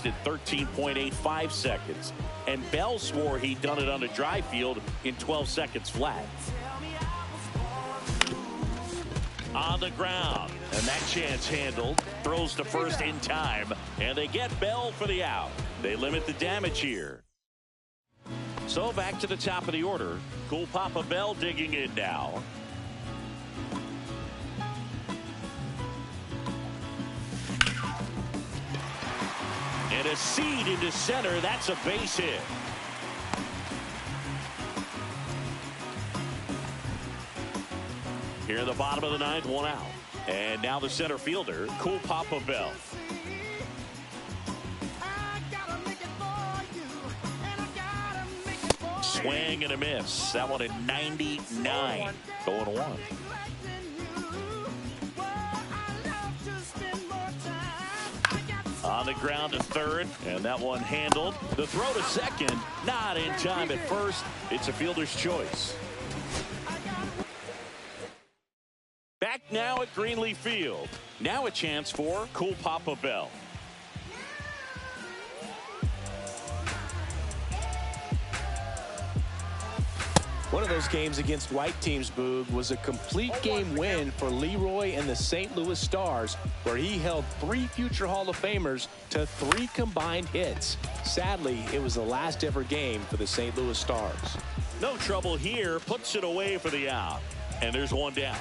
first in 13.85 seconds. And Bell swore he'd done it on a dry field in 12 seconds flat. On the ground, and that chance handled. Throws to first in time, and they get Bell for the out. They limit the damage here. So back to the top of the order. Cool Papa Bell digging in now. And a seed into center. That's a base hit. Here in the bottom of the ninth, one out. And now the center fielder, Cool Papa Bell. Swing and a miss. That one at 99. Going one. On the ground to third, and that one handled. The throw to second, not in time at first. It's a fielder's choice. Back now at Greenleaf Field. Now a chance for Cool Papa Bell. One of those games against white teams, Boog, was a complete game win for Leroy and the St. Louis Stars, where he held 3 future Hall of Famers to 3 combined hits. Sadly, it was the last ever game for the St. Louis Stars. No trouble here, puts it away for the out. And there's one down.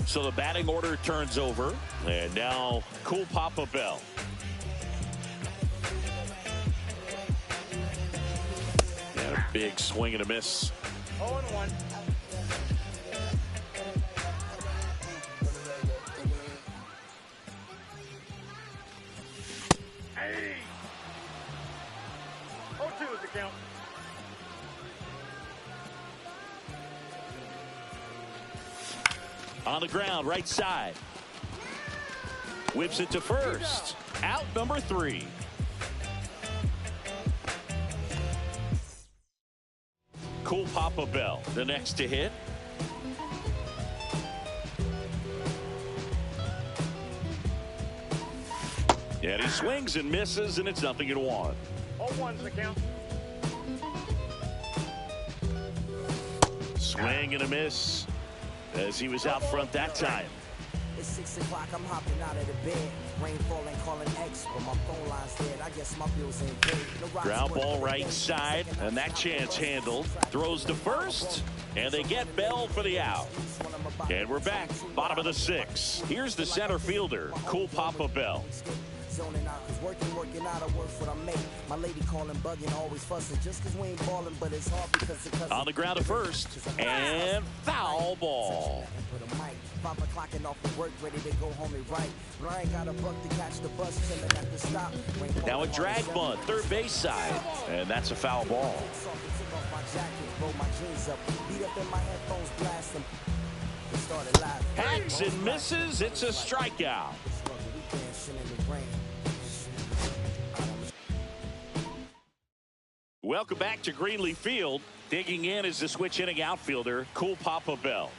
So the batting order turns over, and now Cool Papa Bell. And a big swing and a miss. 0-1. Hey. 0-2 is the count. On the ground, right side. Whips it to first. Out number 3. Cool Papa Bell, the next to hit. And he swings and misses, and it's 0-1. 0-1's the count. Swing and a miss as he was out front that time. It's 6 o'clock, I'm hopping out of the bed. Rain falling, calling X, but my phone line's dead. I guess my bills ain't paid. Ground ball right side, and that chance handled. Throws to first, and they get Bell for the out. And we're back, bottom of the 6th. Here's the center fielder, Cool Papa Bell. Zoning out, cause working out, I work what I make. My lady calling, bugging, always fussing. Just cause we ain't balling, but it's hard because on the ground to first, and foul ball. 5 o'clock and off of work, ready to go home and right. But I ain't got a buck to catch the bus, chilling at the stop. Now a drag bunt, third base side, and that's a foul ball. Hacks and misses, it's a strikeout. Welcome back to Greenleaf Field. Digging in is the switch hitting outfielder, Cool Papa Bell.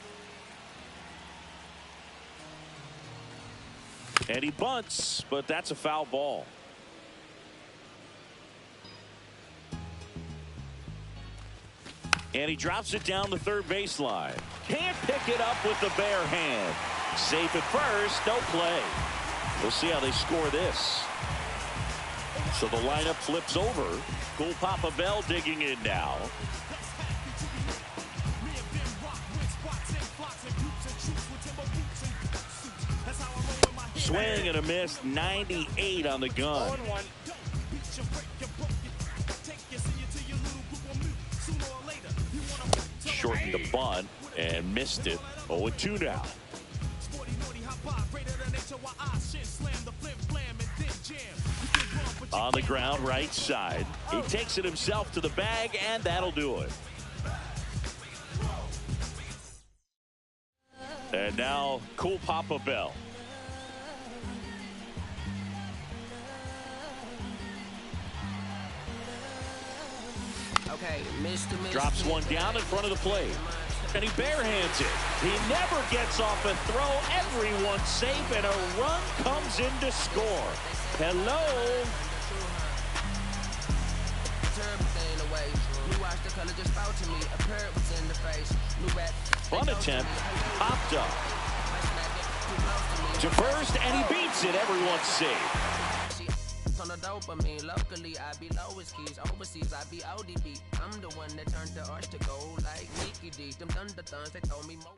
And he bunts, but that's a foul ball. And he drops it down the third baseline. Can't pick it up with the bare hand. Safe at first, no play. We'll see how they score this. So the lineup flips over. Cool Papa Bell digging in now. Swing and a miss, 98 on the gun. 0-1. Shortened the bunt and missed it. 0-2 now. On the ground, right side. He takes it himself to the bag, and that'll do it. And now, Cool Papa Bell. Okay, Mr. Drops one down in front of the plate. And he barehands it. He never gets off a throw. Everyone's safe, and a run comes in to score. Hello. Bunt attempt, popped up to first, and he beats it. Everyone's safe. On the dopamine, locally I be lowest keys, overseas I be ODB. I'm the one that turned the arch to gold like Mickey D. Them thunder thuns, they told me more.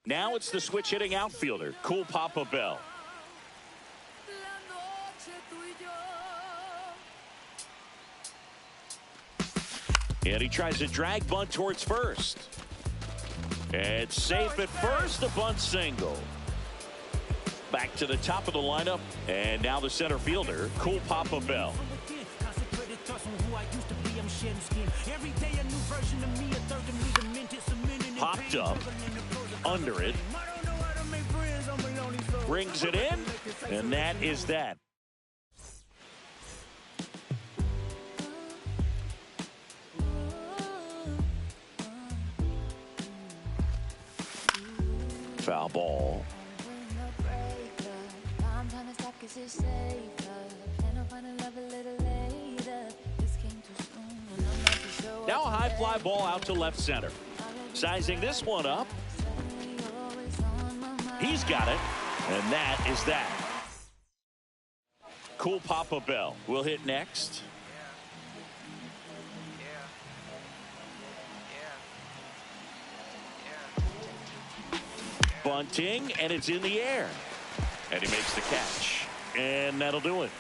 Now it's the switch hitting outfielder, Cool Papa Bell. And he tries a drag bunt towards first. And safe at first, a bunt single. Back to the top of the lineup, and now the center fielder, Cool Papa Bell. Popped up, under it, brings it in, and that is that. Foul ball. Now a high fly ball out to left center. Sizing this one up. He's got it, and that is that. Cool Papa Bell will hit next. Bunting, and it's in the air. And he makes the catch. And that'll do it.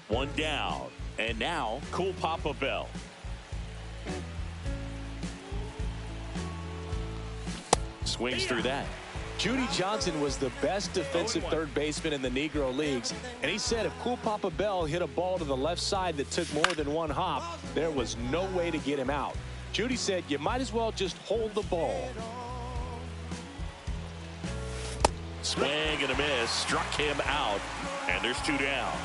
One down. And now, Cool Papa Bell. Swings through that. Judy Johnson was the best defensive third baseman in the Negro Leagues, and he said if Cool Papa Bell hit a ball to the left side that took more than one hop, there was no way to get him out. Judy said you might as well just hold the ball. Swing and a miss, struck him out, and there's two down.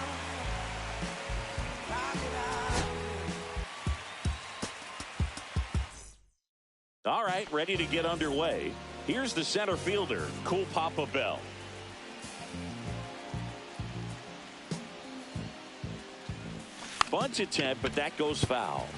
All right, ready to get underway. Here's the center fielder, Cool Papa Bell. Bunt attempt, but that goes foul.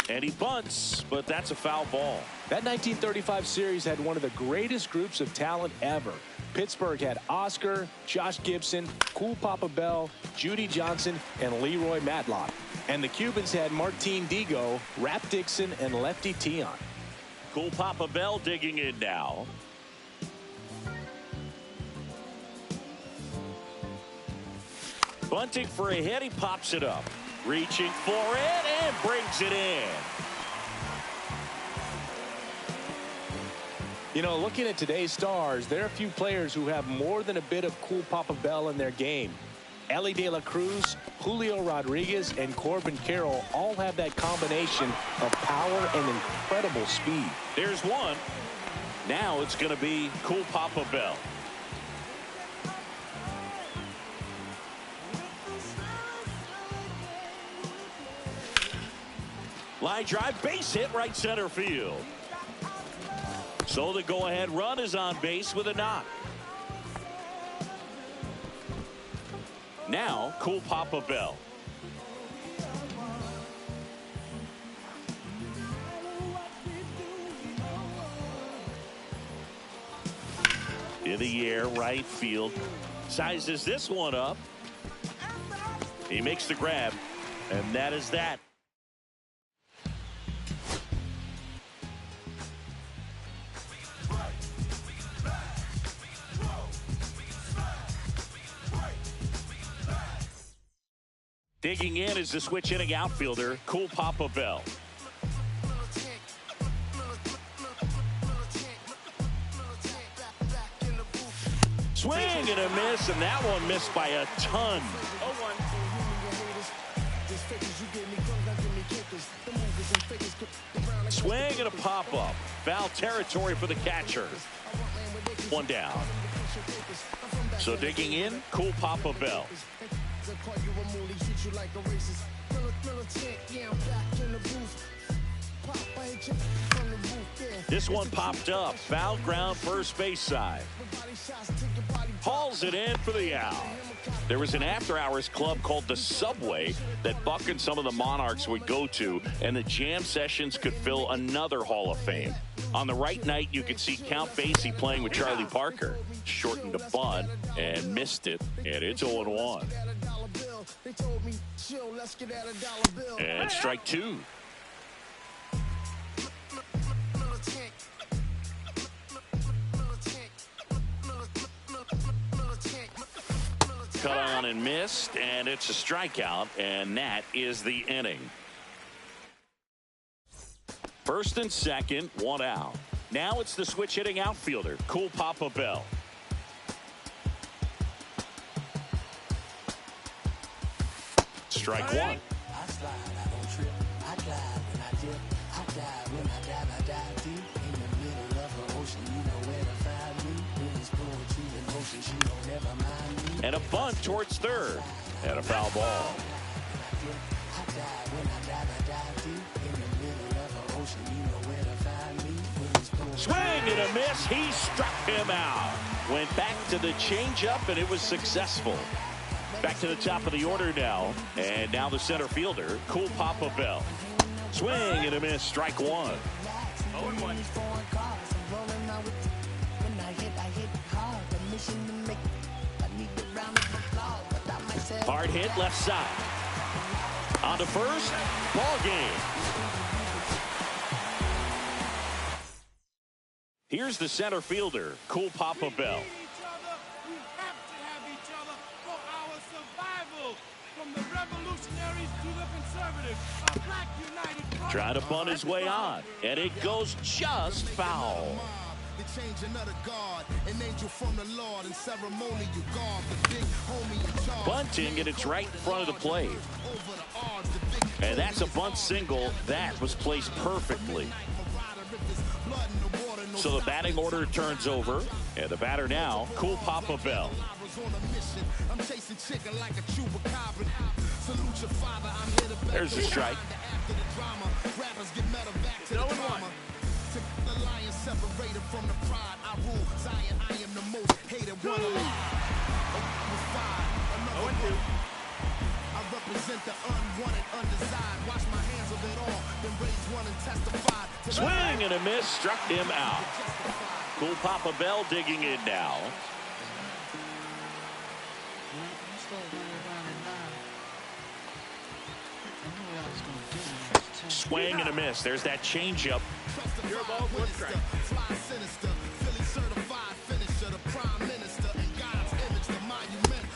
And he bunts, but that's a foul ball. That 1935 series had one of the greatest groups of talent ever. Pittsburgh had Oscar, Josh Gibson, Cool Papa Bell, Judy Johnson, and Leroy Matlock. And the Cubans had Martin Digo, Rap Dixon, and Lefty Tion. Cool Papa Bell digging in now. Bunting for a hit, he pops it up. Reaching for it and brings it in. You know, looking at today's stars, there are a few players who have more than a bit of Cool Papa Bell in their game. Ellie De La Cruz, Julio Rodriguez, and Corbin Carroll all have that combination of power and incredible speed. There's one. Now it's going to be Cool Papa Bell. Line drive, base hit, right center field. So the go-ahead run is on base with a knock. Now, Cool Papa Bell. In the air, right field. Sizes this one up. He makes the grab, and that is that. Digging in is the switch hitting outfielder, Cool Papa Bell. Swing and a miss, and that one missed by a ton. Swing and a pop-up. Foul territory for the catcher. One down. So digging in, Cool Papa Bell. This one popped up. Foul ground first base side. Hauls it in for the out. There was an after-hours club called the Subway that Buck and some of the Monarchs would go to, and the jam sessions could fill another Hall of Fame. On the right night, you could see Count Basie playing with Charlie Parker. Shortened a bunt and missed it, and it's 0-1. And strike two. Cut on and missed, and it's a strikeout, and that is the inning. First and second, one out. Now it's the switch hitting outfielder, Cool Papa Bell. Strike one. I slide, I don't trip. I glide when I dip. I dive when I dive. I dive deep in the middle of the ocean. You know where to find me. When it's poetry in motion, she don't never mind me. And a bunt towards third. And a foul ball. I dive when I dive. I dive deep in the middle of the ocean. You know where to find me. When it's poetry. Swing and a miss. He struck him out. Went back to the changeup, and it was successful. Back to the top of the order now. And now the center fielder, Cool Papa Bell. Swing and a miss. Strike one. 0-1. Hard hit left side. On to first. Ball game. Here's the center fielder, Cool Papa Bell. Trying to bunt his way on, and it goes just foul. Bunting, and it's right in front of the plate. And that's a bunt single that was placed perfectly. So the batting order turns over, and the batter now, Cool Papa Bell. There's the strike. 0-1. Swing and a miss, struck him out. Cool Papa Bell digging in now. Swing and a miss. There's that changeup. Your ball, one strike.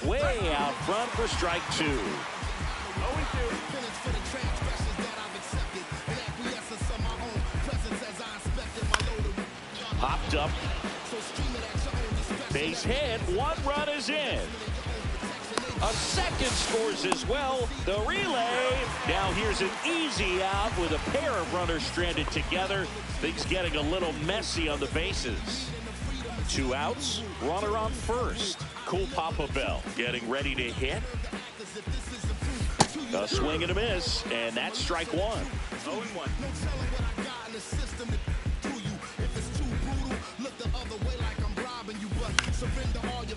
Way out front for strike two. 0-2. Popped up. Base hit. One run is in. A second scores as well. The relay. Now here's an easy out with a pair of runners stranded together. Things getting a little messy on the bases. Two outs. Runner on first. Cool Papa Bell getting ready to hit. A swing and a miss, and that's strike one. 0-1.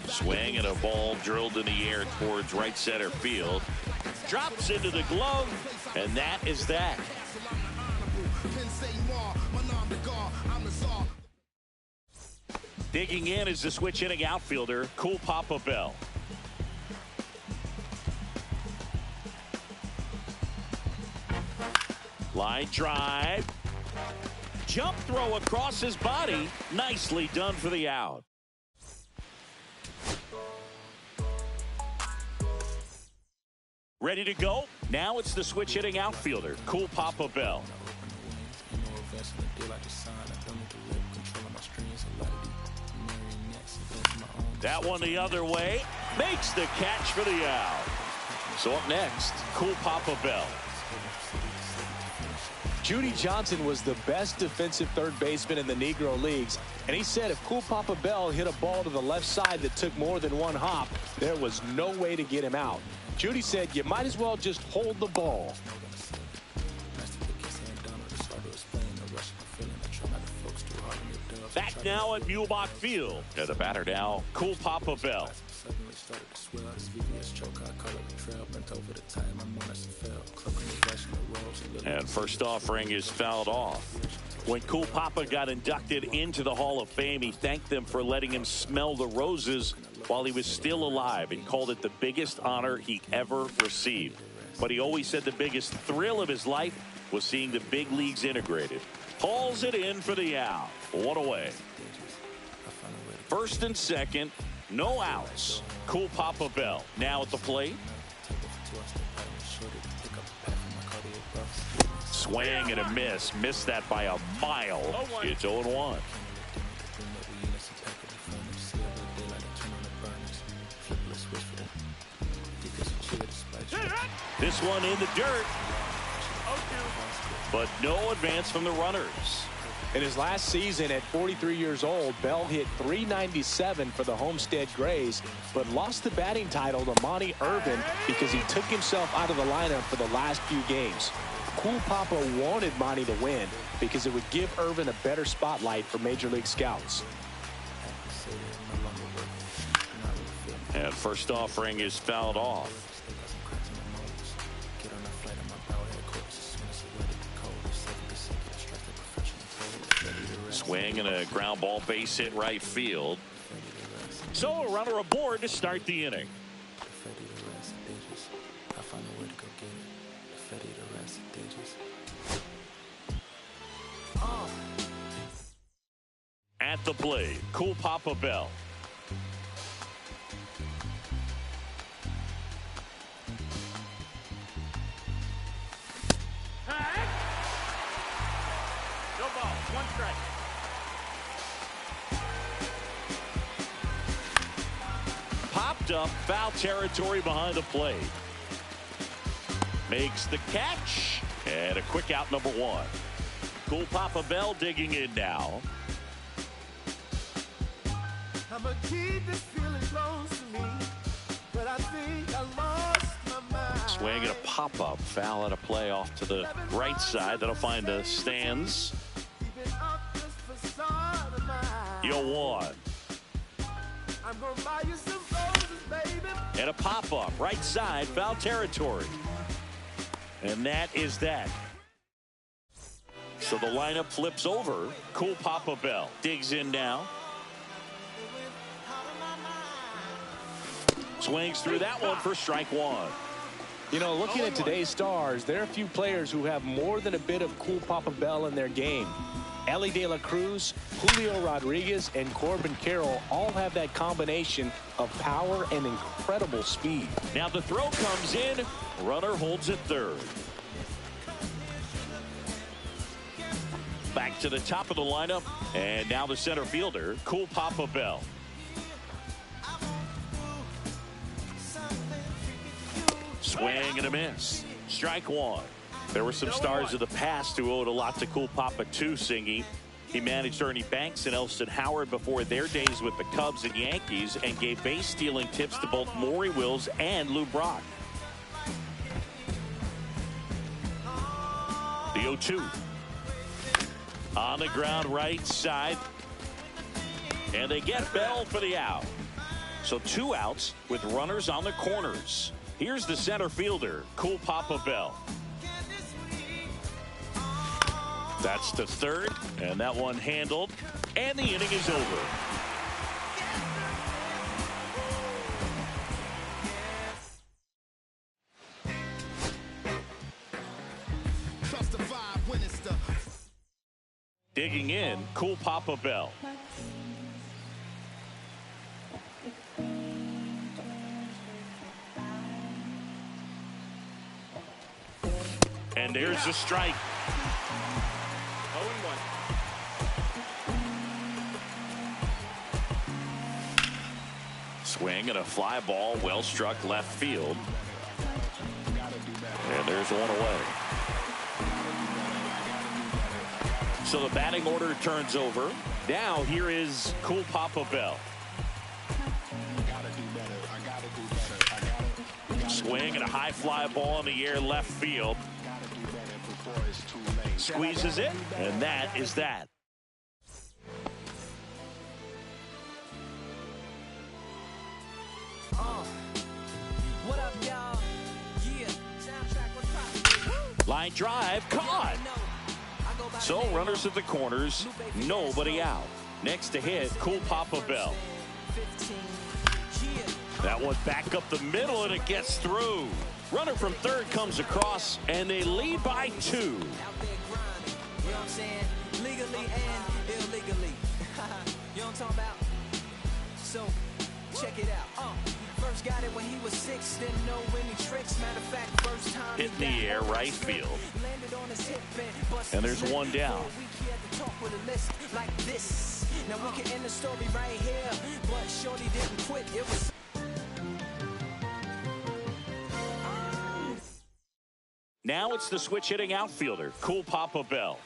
Swing and a ball drilled in the air towards right center field. Drops into the glove, and that is that. Digging in is the switch hitting outfielder, Cool Papa Bell. Line drive. Jump throw across his body. Nicely done for the out. Ready to go? Now it's the switch hitting outfielder, Cool Papa Bell. That one the other way. Makes the catch for the out. So up next, Cool Papa Bell. Judy Johnson was the best defensive third baseman in the Negro Leagues, and he said if Cool Papa Bell hit a ball to the left side that took more than one hop, there was no way to get him out. Judy said you might as well just hold the ball. Back now at Muhlbach Field. And the batter now, Cool Papa Bell. And first offering is fouled off. When Cool Papa got inducted into the Hall of Fame, he thanked them for letting him smell the roses while he was still alive and called it the biggest honor he ever received. But he always said the biggest thrill of his life was seeing the big leagues integrated. Hauls it in for the out. One away. First and second, no outs. Cool Papa Bell now at the plate. Swing and a miss. Missed that by a mile. It's 0-1. This one in the dirt. But no advance from the runners. In his last season at 43 years old, Bell hit .397 for the Homestead Grays, but lost the batting title to Monty Irvin because he took himself out of the lineup for the last few games. Cool Papa wanted Monty to win because it would give Irvin a better spotlight for Major League scouts. And first offering is fouled off. Swing and a ground ball, base hit right field. So a runner aboard to start the inning. At the plate, Cool Papa Bell. No ball. One strike. Popped up, foul territory behind the plate. Makes the catch, and a quick out, number one. Cool Papa Bell digging in now. I'ma keep this feeling close to me, but I think I lost my mind. Swing and a pop-up, foul at a play off to the right side. That'll find the stands. Keeping up this facade of mine. Yo one. I'm gonna buy you some roses, baby. And a pop-up, right side, foul territory. And that is that. So the lineup flips over. Cool Papa Bell digs in now. Swings through that one for strike one. You know, looking at today's stars, there are a few players who have more than a bit of Cool Papa Bell in their game. Ellie De La Cruz, Julio Rodriguez, and Corbin Carroll all have that combination of power and incredible speed. Now the throw comes in. Runner holds at third. Back to the top of the lineup. And now the center fielder, Cool Papa Bell. Swing and a miss. Strike one. There were some stars of the past who owed a lot to Cool Papa too, Singy. He managed Ernie Banks and Elston Howard before their days with the Cubs and Yankees and gave base stealing tips to both Maury Wills and Lou Brock. The 0-2. On the ground right side. And they get Bell for the out. So two outs with runners on the corners. Here's the center fielder, Cool Papa Bell. That's to third, and that one handled, and the inning is over. Digging in, Cool Papa Bell. And there's the strike. 0-1. Swing and a fly ball, well struck left field. And there's one away. So the batting order turns over. Now here is Cool Papa Bell. Swing and a high fly ball in the air left field. Squeezes it, and that is that. What up, y'all? Yeah. Line drive, caught. So runners at the corners, nobody out. Next to hit, Cool Papa Bell. That one back up the middle, and it gets through. Runner from third comes across, and they lead by 2. You know what I'm saying? Legally and illegally. You know what I'm talking about? So, check it out. First got it when he was 6, didn't know any tricks. Matter of fact, first time Hit in the air, right field. landed on his hip and And there's one down. We had to talk with a list like this. Now we can end the story right here, but Shorty didn't quit. It was Now it's the switch hitting outfielder, Cool Papa Bell.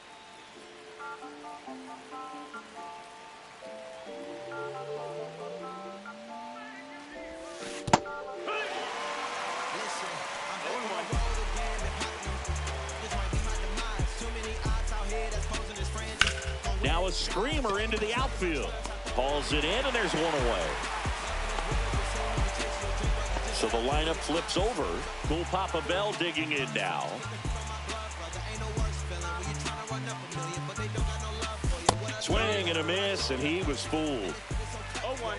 Now a screamer into the outfield. Hauls it in, and there's one away. So the lineup flips over. Cool Papa Bell digging in now. Swing and a miss, and he was fooled. 0-1.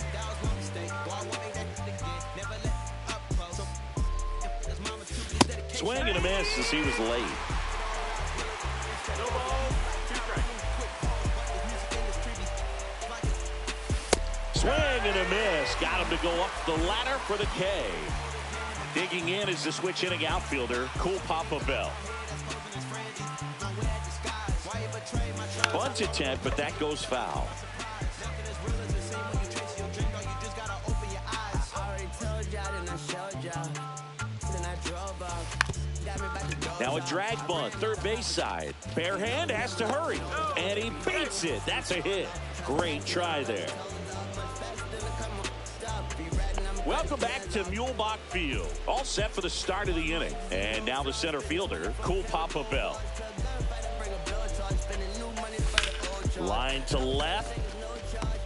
Swing and a miss as he was late. No ball, 2 strikes. Swing and a miss. Got him to go up the ladder for the K. Digging in is the switch hitting outfielder, Cool Papa Bell. Bunt attempt, but that goes foul. Now a drag bunt, third base side. Bare hand has to hurry, and he beats it. That's a hit. Great try there. Welcome back to Muehlebach Field. All set for the start of the inning. And now the center fielder, Cool Papa Bell. Line to left.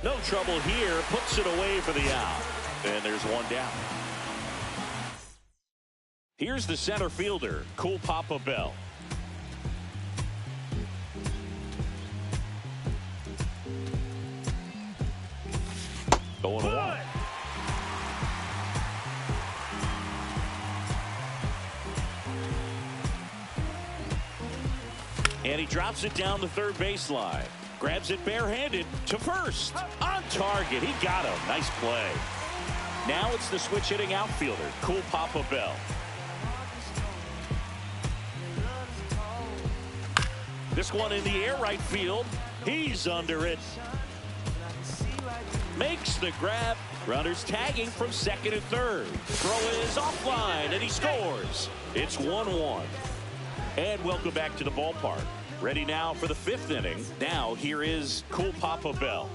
No trouble here. Puts it away for the out. And there's one down. Here's the center fielder, Cool Papa Bell. Going one. And he drops it down the third baseline. Grabs it barehanded to first. On target. He got him. Nice play. Now it's the switch hitting outfielder, Cool Papa Bell. This one in the air right field. He's under it. Makes the grab. Runners tagging from second and third. Throw is offline, and he scores. It's 1-1. And welcome back to the ballpark. Ready now for the 5th inning. Now here is Cool Papa Bell.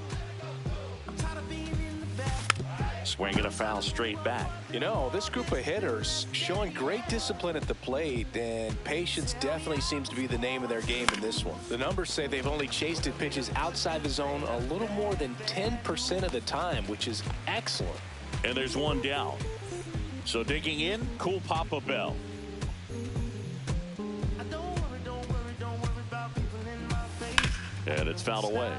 Swinging a foul straight back. You know, this group of hitters showing great discipline at the plate, and patience definitely seems to be the name of their game in this one. The numbers say they've only chased at pitches outside the zone a little more than 10% of the time, which is excellent. And there's one down. So digging in, Cool Papa Bell. And it's fouled away.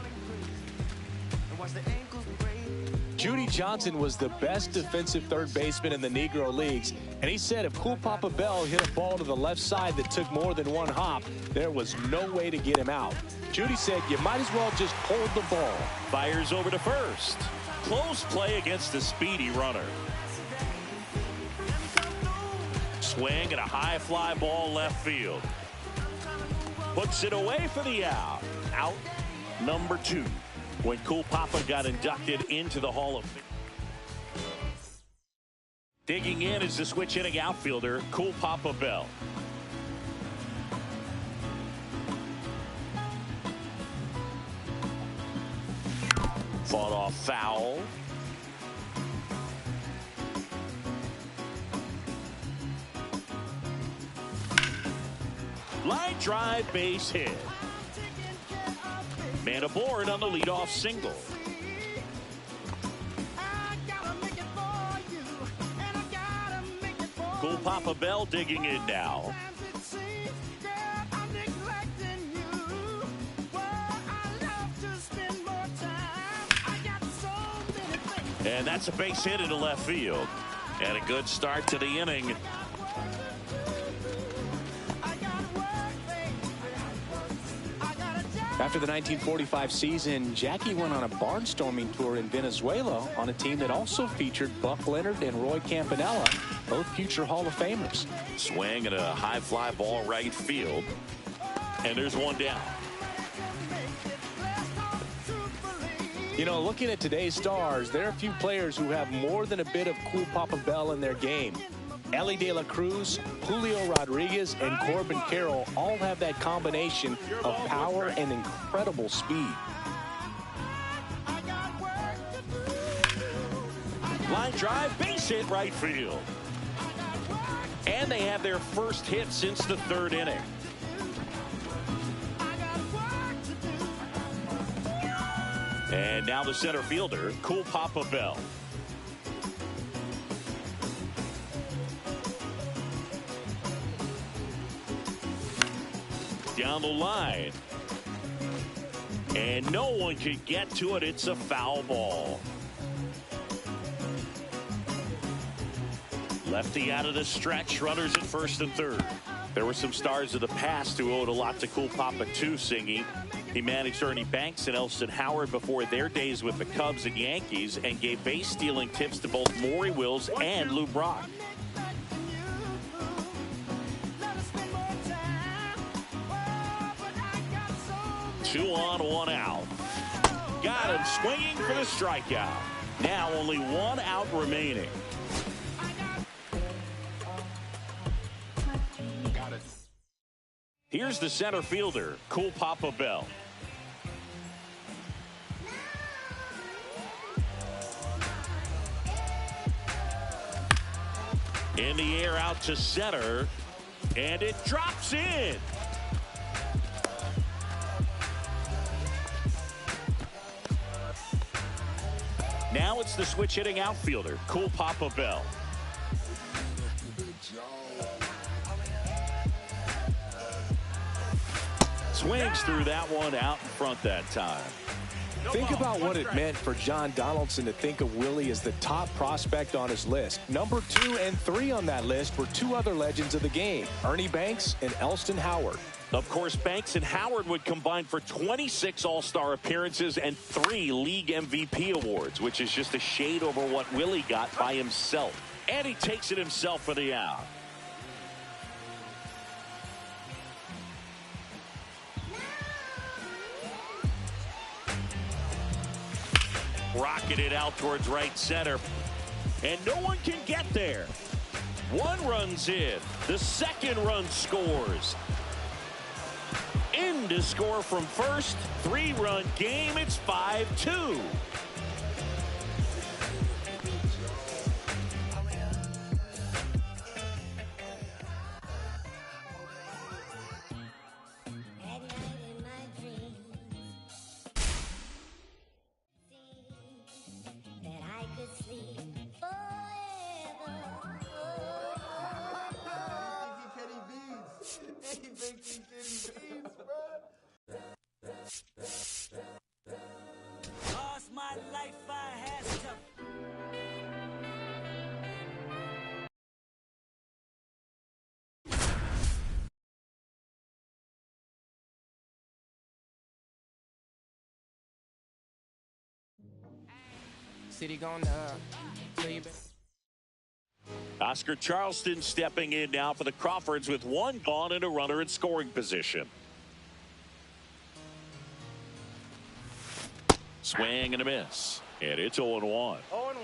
Judy Johnson was the best defensive third baseman in the Negro Leagues, and he said if Cool Papa Bell hit a ball to the left side that took more than one hop, there was no way to get him out. Judy said you might as well just hold the ball. Fires over to first. Close play against the speedy runner. Swing and a high fly ball left field. Puts it away for the out. Out number 2. When Cool Papa got inducted into the Hall of Fame. Digging in is the switch hitting outfielder, Cool Papa Bell. Fought off foul. Line drive, base hit. Man aboard on the leadoff single. Cool Papa Bell digging in now. And that's a base hit into left field. And a good start to the inning. After the 1945 season, Jackie went on a barnstorming tour in Venezuela on a team that also featured Buck Leonard and Roy Campanella, both future Hall of Famers. Swing and a high fly ball right field. And there's one down. You know, looking at today's stars, there are a few players who have more than a bit of Cool Papa Bell in their game. Ellie De La Cruz, Julio Rodriguez, and Corbin Carroll all have that combination of power and incredible speed. Line drive, base hit right field. And they have their first hit since the third inning. And now the center fielder, Cool Papa Bell. Down the line. And no one could get to it. It's a foul ball. Lefty out of the stretch. Runners at first and third. There were some stars of the past who owed a lot to Cool Papa too, Singy. He managed Ernie Banks and Elston Howard before their days with the Cubs and Yankees and gave base stealing tips to both Maury Wills and Lou Brock. Two on, one out. Got him swinging for the strikeout. Now only one out remaining. Here's the center fielder, Cool Papa Bell. In the air out to center, and it drops in. Now it's the switch hitting outfielder, Cool Papa Bell. Swings through that one out in front that time. Think about what it meant for John Donaldson to think of Willie as the top prospect on his list. Number 2 and 3 on that list were two other legends of the game, Ernie Banks and Elston Howard. Of course, Banks and Howard would combine for 26 All-Star appearances and 3 League MVP awards, which is just a shade over what Willie got by himself. And he takes it himself for the out. Rocketed out towards right center. And no one can get there. One run's in. The second run scores. In to score from first. 3-run game. It's 5-2. Lost my life, I had to. City gonna tell you. Oscar Charleston stepping in now for the Crawfords with one gone and a runner in scoring position. Swing and a miss. And it's 0-1.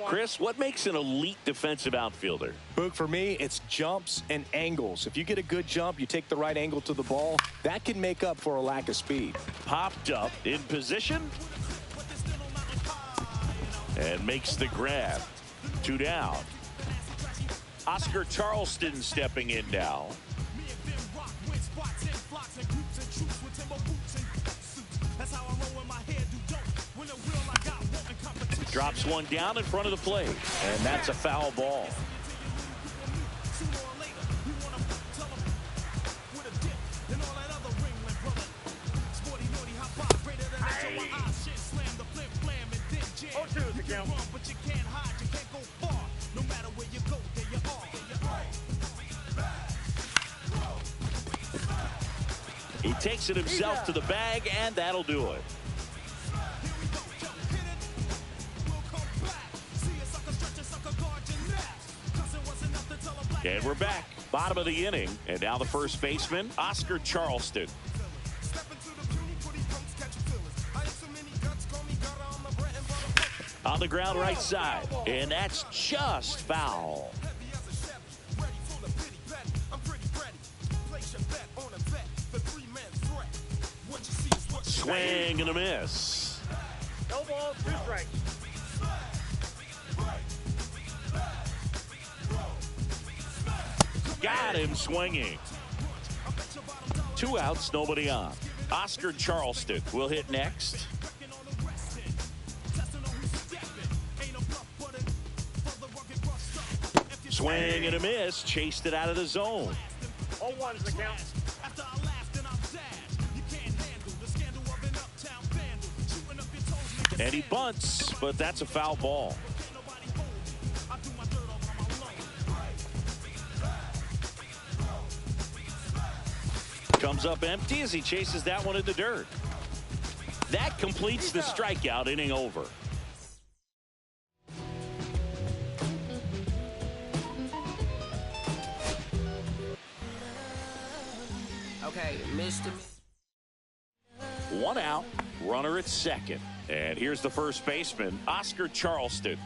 Chris, what makes an elite defensive outfielder? Boog, for me, it's jumps and angles. If you get a good jump, you take the right angle to the ball, that can make up for a lack of speed. Popped up in position. and makes the grab. 2 down. Oscar Charleston stepping in now. Drops one down in front of the plate, and that's a foul ball. He takes it himself to the bag, and that'll do it. And we're back. Bottom of the inning. And now the first baseman, Oscar Charleston. On the ground right side. And that's just foul. Swing and a miss. No balls, 2 strikes. Got him swinging. 2 outs, nobody on. Oscar Charleston will hit next. Swing and a miss. Chased it out of the zone. 0-1's the count. And he bunts, but that's a foul ball. Comes up empty as he chases that one in the dirt. That completes the strikeout. Inning over. Okay, Mr. 1 out, runner at second. And here's the first baseman, Oscar Charleston.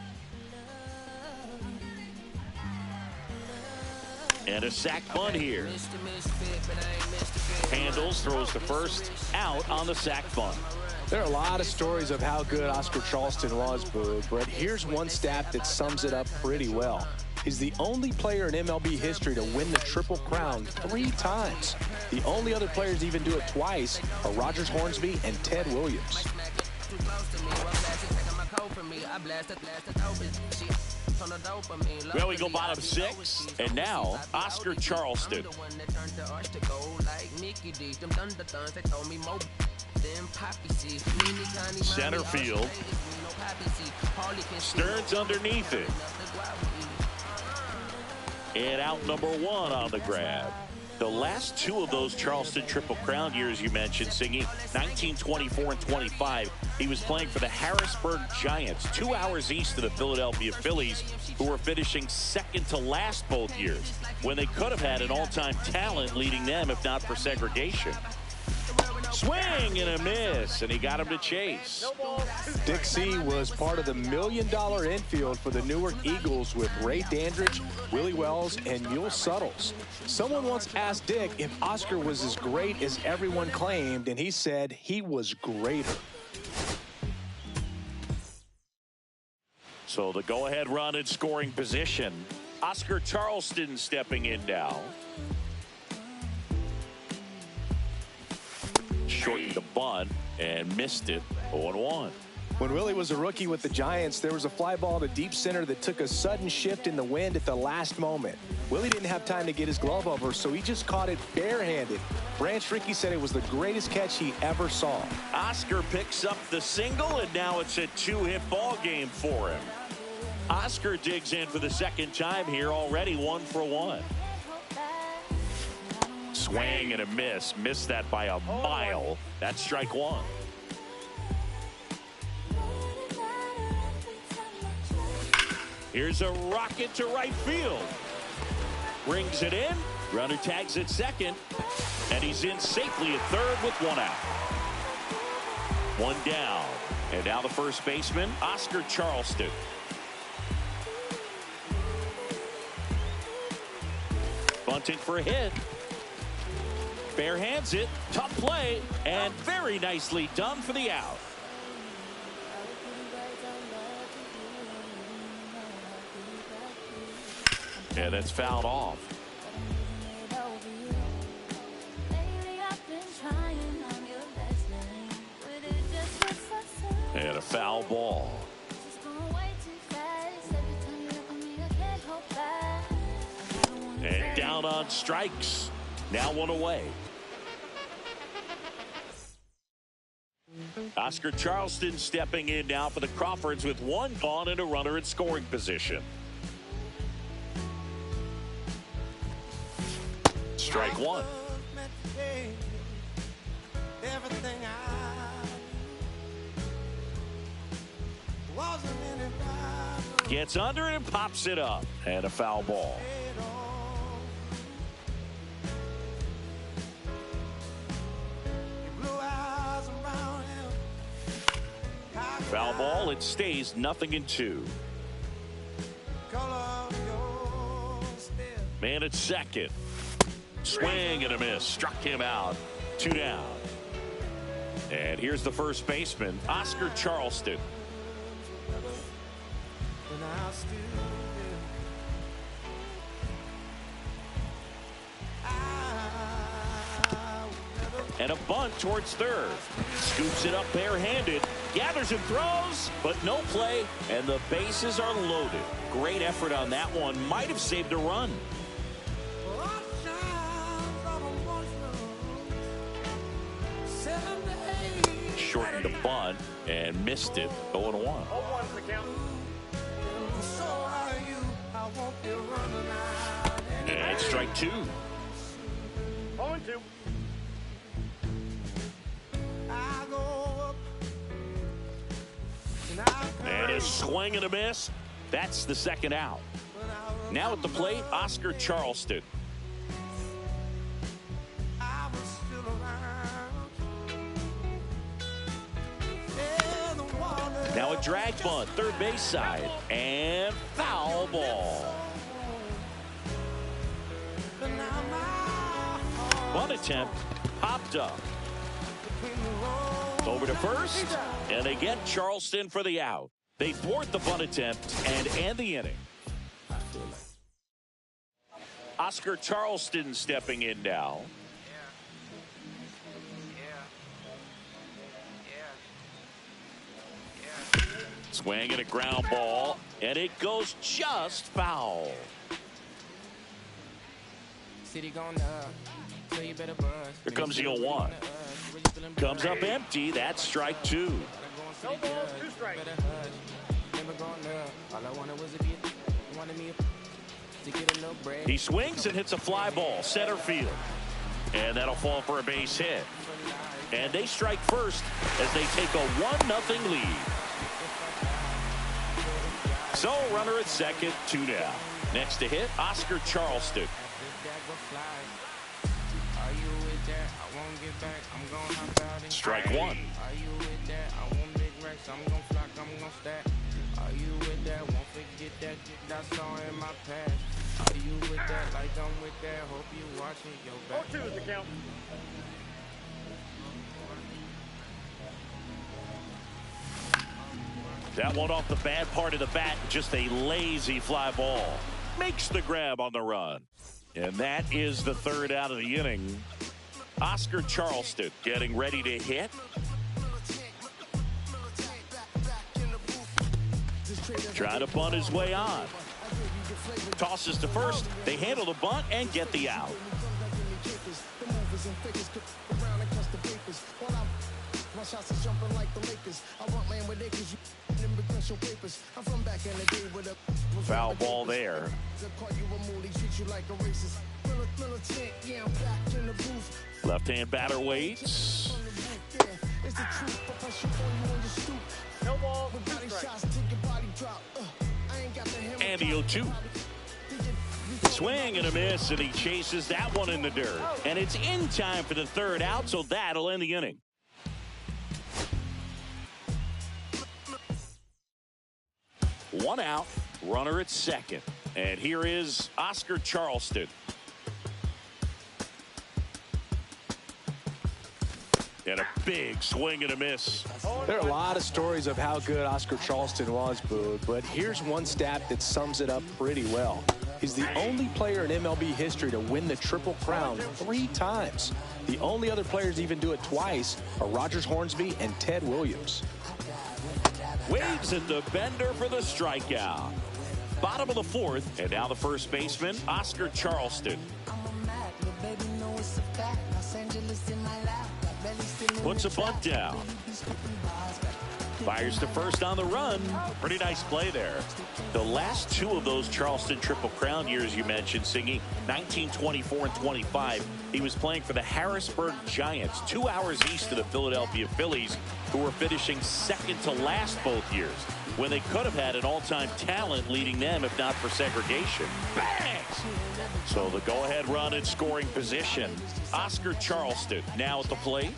And a sac bunt here. Handles, throws to first, out on the sac bunt. There are a lot of stories of how good Oscar Charleston was, Boog, but here's one stat that sums it up pretty well. He's the only player in MLB history to win the Triple Crown 3 times. The only other players to even do it twice are Rogers Hornsby and Ted Williams. Well, we go bottom 6, and now Oscar Charleston. Center field. Stearns underneath it. And out number 1 on the grab. The last 2 of those Charleston Triple Crown years you mentioned, Singy, 1924 and 25, he was playing for the Harrisburg Giants, 2 hours east of the Philadelphia Phillies, who were finishing second to last both years, when they could have had an all-time talent leading them if not for segregation. Swing and a miss, and he got him to chase. Dick C was part of the $1 million infield for the Newark Eagles with Ray Dandridge, Willie Wells, and Mule Suttles. Someone once asked Dick if Oscar was as great as everyone claimed, and he said he was greater. So the go-ahead run in scoring position. Oscar Charleston stepping in now. Shortened the bunt and missed it. 0-1. When Willie was a rookie with the Giants, there was a fly ball to deep center that took a sudden shift in the wind at the last moment. Willie didn't have time to get his glove over, so he just caught it barehanded. Branch Rickey said it was the greatest catch he ever saw. Oscar picks up the single, and now it's a 2-hit ball game for him. Oscar digs in for the second time here, already 1 for 1. Swing and a miss. Missed that by a mile. That's strike 1. Here's a rocket to right field. Brings it in. Runner tags at second. And he's in safely at third with 1 out. 1 down. And now the first baseman, Oscar Charleston. Bunting for a hit. Bare hands it. Tough play. And very nicely done for the out. And that's fouled off. And a foul ball. And down on strikes. Now one away. Oscar Charleston stepping in now for the Crawfords with one gone and a runner in scoring position. Strike one. Gets under it and pops it up. And a foul ball. Foul ball. It stays 0-2. Man at second. Swing and a miss. Struck him out. 2 down. And here's the first baseman, Oscar Charleston. And a bunt towards third. Scoops it up barehanded. Gathers and throws, but no play. And the bases are loaded. Great effort on that one. Might have saved a run. Shortened the bunt and missed it. 0-1. 0-1's the count. And strike two. 0-2. And a swing and a miss. That's the second out. Now at the plate, Oscar Charleston. Now a drag bunt, third base side, and foul ball. Bunt attempt popped up. Over to first, and they get Charleston for the out. They thwart the bunt attempt and end the inning. Oscar Charleston stepping in now. Swing and a ground ball, and it goes just foul. City going up, so you better buzz. Here comes the 0-1. Comes up empty. That's strike two. No balls, 2 strikes. He swings and hits a fly ball, center field. And that'll fall for a base hit. And they strike first as they take a 1-0 lead. So runner at second, 2 down. Next to hit, Oscar Charleston. Strike one. Oh, 2 is the count. That one off the bad part of the bat, just a lazy fly ball. Makes the grab on the run. And that is the third out of the inning. Oscar Charleston getting ready to hit. Trying to bunt his way on. Tosses to first. They handle the bunt and get the out. Foul ball there. Left-hand batter waits. No balls, 2 strikes. And the 0-2. Swing and a miss, and he chases that one in the dirt. And it's in time for the third out, so that'll end the inning. One out, runner at second. And here is Oscar Charleston. And a big swing and a miss. There are a lot of stories of how good Oscar Charleston was, Boog, but here's one stat that sums it up pretty well. He's the only player in MLB history to win the Triple Crown 3 times. The only other players to even do it twice are Rogers Hornsby and Ted Williams. Waves at the bender for the strikeout. Bottom of the 4th, and now the first baseman, Oscar Charleston. Puts a bunt down. Fires to first on the run. Pretty nice play there. The last 2 of those Charleston Triple Crown years you mentioned, Singy, 1924 and 25, he was playing for the Harrisburg Giants, 2 hours east of the Philadelphia Phillies, who were finishing second to last both years, when they could have had an all-time talent leading them if not for segregation. Bang! So the go-ahead run in scoring position. Oscar Charleston now at the plate.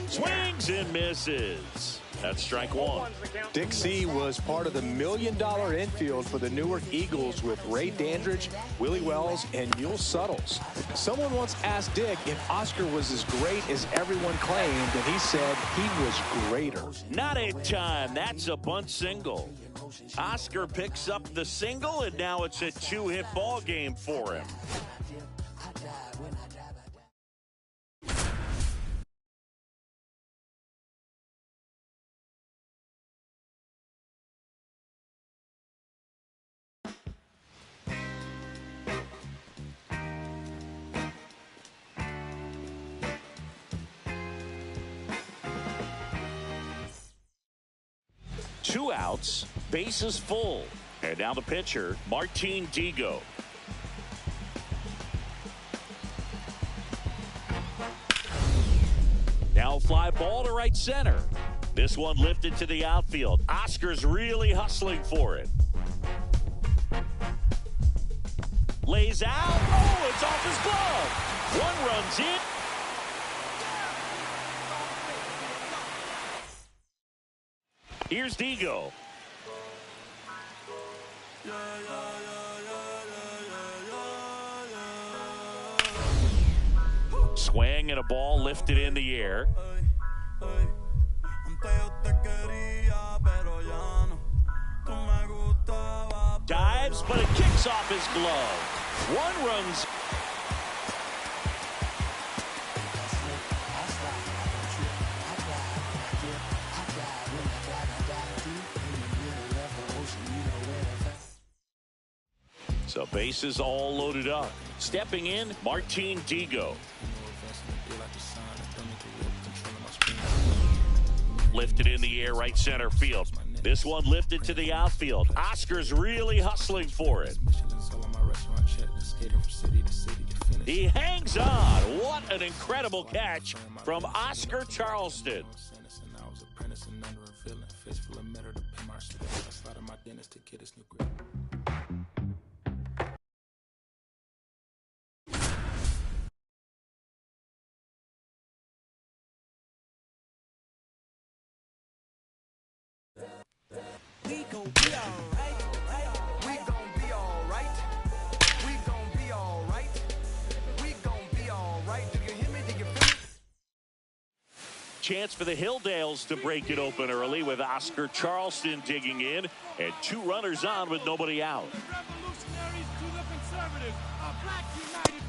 Swings and misses. That's strike 1. Dick C was part of the $1 million infield for the Newark Eagles with Ray Dandridge, Willie Wells, and Mule Suttles. Someone once asked Dick if Oscar was as great as everyone claimed, and he said he was greater. Not in time. That's a bunt single. Oscar picks up the single, and now it's a 2-hit ball game for him. Two outs, bases full. And now the pitcher, Martin Digo. Now fly ball to right center. This one lifted to the outfield. Oscar's really hustling for it. Lays out. Oh, it's off his glove. 1 run's in. Here's Digo. Swing and a ball lifted in the air. Dives, but it kicks off his glove. 1 run's. So bases all loaded up. Stepping in, Martin Digo. Lifted in the air, right center field. This one lifted to the outfield. Oscar's really hustling for it. He hangs on. What an incredible catch from Oscar Charleston. We gon' be alright. We gon' be alright. We gon' be alright. We gon' be alright. Do you hear me? Do you feel me? Chance for the Hilldales to break it open early with Oscar Charleston digging in and 2 runners on with nobody out.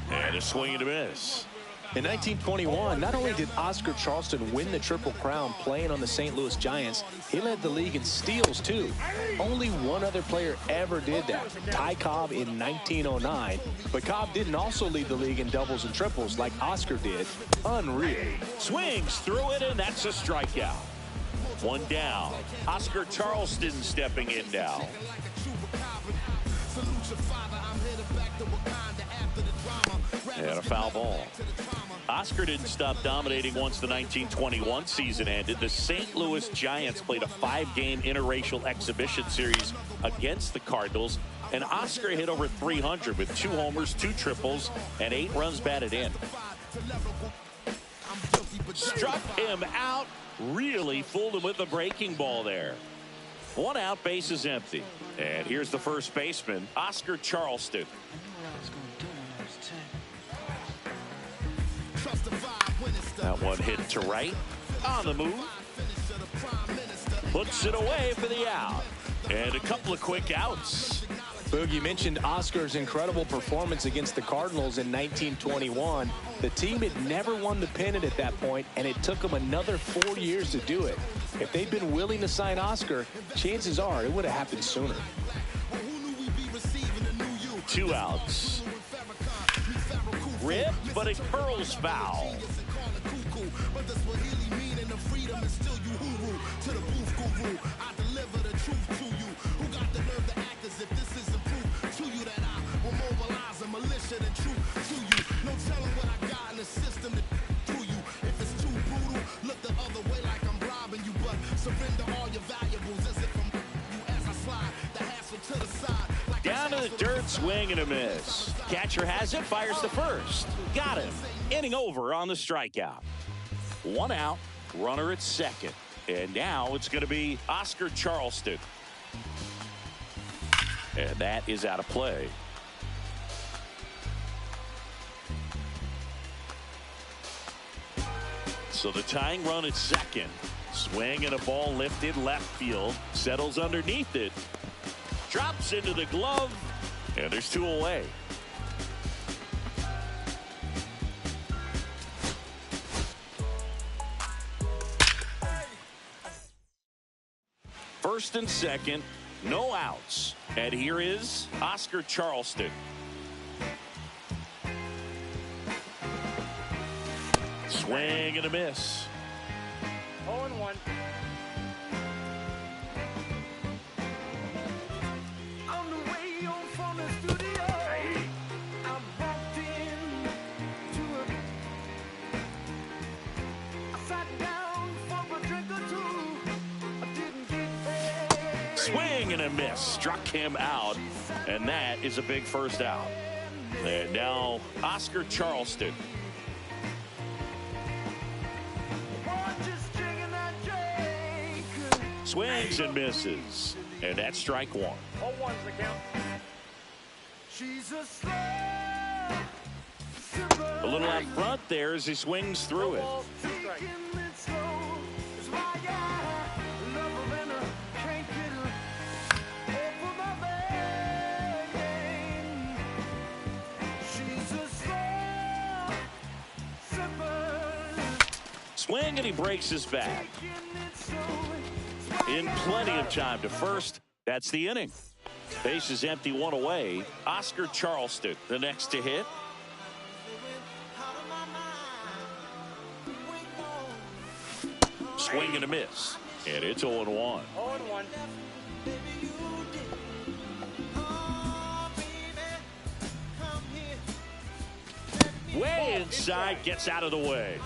And a swing and a miss. In 1921, not only did Oscar Charleston win the Triple Crown playing on the St. Louis Giants, he led the league in steals, too. Only one other player ever did that, Ty Cobb in 1909. But Cobb didn't also lead the league in doubles and triples like Oscar did. Unreal. Swings through it, and that's a strikeout. 1 down. Oscar Charleston stepping in now. And a foul ball. Oscar didn't stop dominating once the 1921 season ended. The St. Louis Giants played a 5-game interracial exhibition series against the Cardinals, and Oscar hit over 300 with 2 homers, 2 triples, and 8 runs batted in. Struck him out, really fooled him with the breaking ball there. 1 out, base is empty. And here's the first baseman, Oscar Charleston. That one hit to right, on the move. puts it away for the out. And a couple of quick outs. Boog, you mentioned Oscar's incredible performance against the Cardinals in 1921. The team had never won the pennant at that point, and it took them another 4 years to do it. If they'd been willing to sign Oscar, chances are it would have happened sooner. 2 outs. Ripped, but it curls foul. Down to the dirt, swing and a miss. Catcher has it, fires to first. Got him. Inning over on the strikeout. 1 out, runner at second. And now it's going to be Oscar Charleston. And that is out of play. So the tying run at second. Swing and a ball lifted left field. Settles underneath it. Drops into the glove. And there's 2 away. First and second. No outs. And here is Oscar Charleston. Swing and a miss. 0-1. On the way home from the studio, I walked in to it. I sat down for a drink or two. I didn't get there. Swing and a miss. Struck him out. And that is a big first out. And now Oscar Charleston. Swings and misses. And that's strike 1. 0-1's the count. She's a A little out front there as he swings through it. 2 strikes. Swing and he breaks his back. In plenty of time to first. That's the inning. Base is empty, 1 away. Oscar Charleston, the next to hit. Swing and a miss. And it's 0-1. 0-1. Way inside, gets out of the way.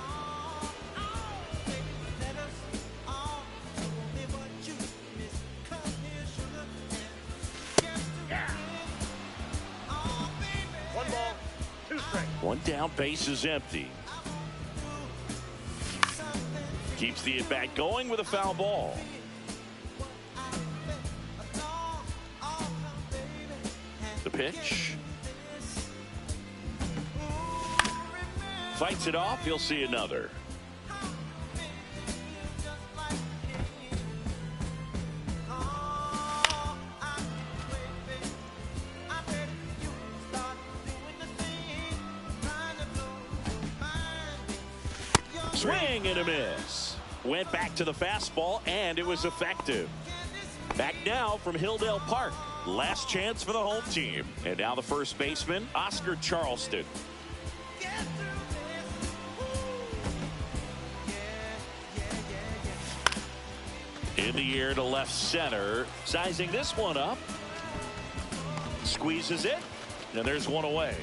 One down, base is empty. Keeps the at-bat going with a foul ball. The pitch. Fights it off, he'll see another. Swing and a miss. Went back to the fastball, and it was effective. Back now from Hilldale Park. Last chance for the home team. And now the first baseman, Oscar Charleston. In the air to left center. Sizing this one up. Squeezes it. And there's 1 away.